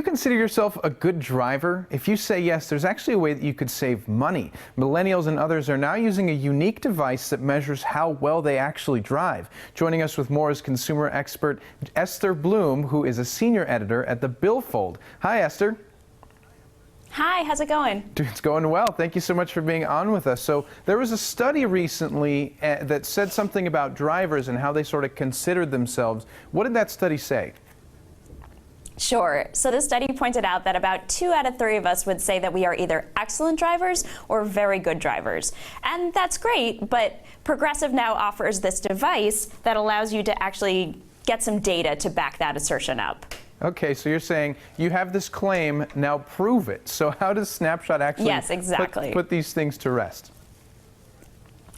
you consider yourself a good driver? If you say yes, there's actually a way that you could save money. Millennials and others are now using a unique device that measures how well they actually drive. Joining us with more is consumer expert Esther Bloom, who is a senior editor at The Billfold. Hi, Esther. Hi, how's it going? It's going well. Thank you so much for being on with us. So there was a study recently that said something about drivers and how they sort of considered themselves. What did that study say? Sure. So the study pointed out that about 2 out of 3 of us would say that we are either excellent drivers or very good drivers. And that's great, but Progressive now offers this device that allows you to actually get some data to back that assertion up. Okay, so you're saying you have this claim, now prove it. So how does Snapshot actually Yes, exactly. put these things to rest?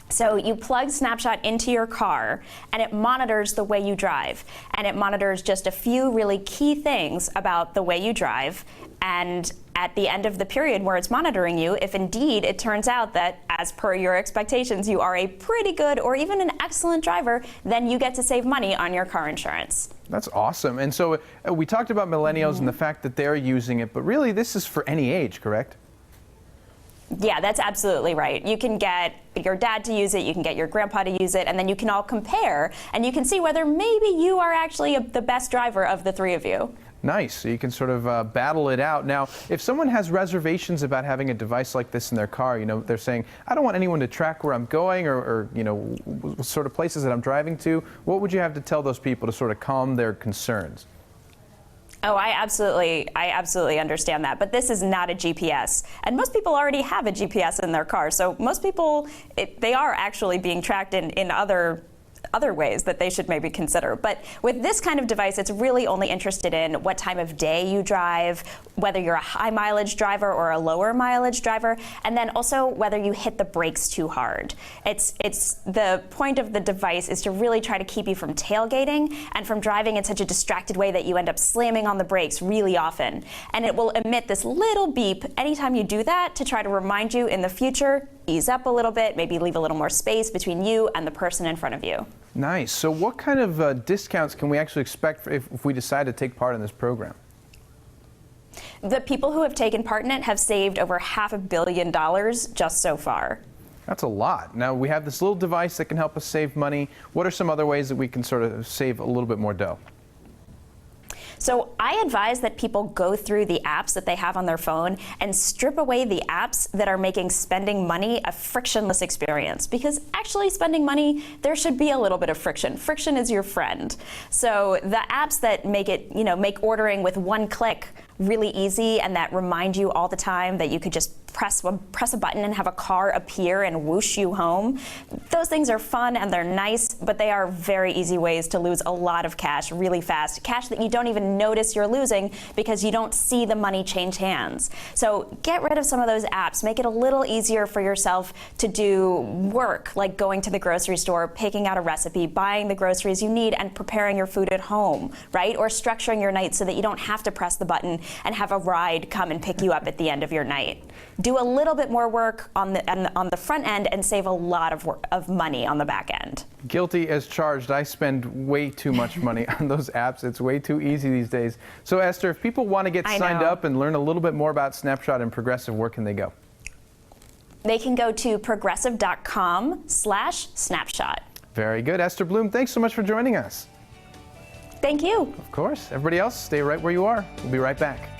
So you plug Snapshot into your car, and it monitors the way you drive. And it monitors just a few really key things about the way you drive. And at the end of the period where it's monitoring you, if indeed it turns out that, as per your expectations, you are a pretty good or even an excellent driver, then you get to save money on your car insurance. That's awesome. And so we talked about millennials and the fact that they're using it, but really this is for any age, correct? Yeah, that's absolutely right. You can get your dad to use it, you can get your grandpa to use it, and then you can all compare, and you can see whether maybe you are actually the best driver of the 3 of you. Nice. So you can sort of battle it out. Now, if someone has reservations about having a device like this in their car, you know, they're saying, I don't want anyone to track where I'm going or you know, sort of places that I'm driving to, what would you have to tell those people to sort of calm their concerns? Oh, I absolutely understand that. But this is not a GPS. And most people already have a GPS in their car. So most people, they are actually being tracked in other ways that they should maybe consider. But with this kind of device, it's really only interested in what time of day you drive, whether you're a high mileage driver or a lower mileage driver, and then also whether you hit the brakes too hard. It's the point of the device is to really try to keep you from tailgating and from driving in such a distracted way that you end up slamming on the brakes really often. And it will emit this little beep anytime you do that to try to remind you in the future, ease up a little bit, maybe leave a little more space between you and the person in front of you. Nice. So what kind of discounts can we actually expect if we decide to take part in this program? The people who have taken part in it have saved over $500 million just so far. That's a lot. Now, we have this little device that can help us save money. What are some other ways that we can sort of save a little bit more dough? So I advise that people go through the apps that they have on their phone and strip away the apps that are making spending money a frictionless experience. Because actually spending money, there should be a little bit of friction. Friction is your friend. So the apps that make it, make ordering with one click really easy and that remind you all the time that you could just press a button and have a car appear and whoosh you home. Those things are fun and they're nice, but they are very easy ways to lose a lot of cash really fast. Cash that you don't even notice you're losing because you don't see the money change hands. So get rid of some of those apps. Make it a little easier for yourself to do work, like going to the grocery store, picking out a recipe, buying the groceries you need, and preparing your food at home, right? Or structuring your night so that you don't have to press the button and have a ride come and pick you up at the end of your night. Do a little bit more work on the front end and save a lot of money on the back end. Guilty as charged. I spend way too much money on those apps. It's way too easy these days. So Esther, if people want to get signed up and learn a little bit more about Snapshot and Progressive, where can they go? They can go to progressive.com/snapshot. Very good. Esther Bloom, thanks so much for joining us. Thank you. Of course. Everybody else, stay right where you are. We'll be right back.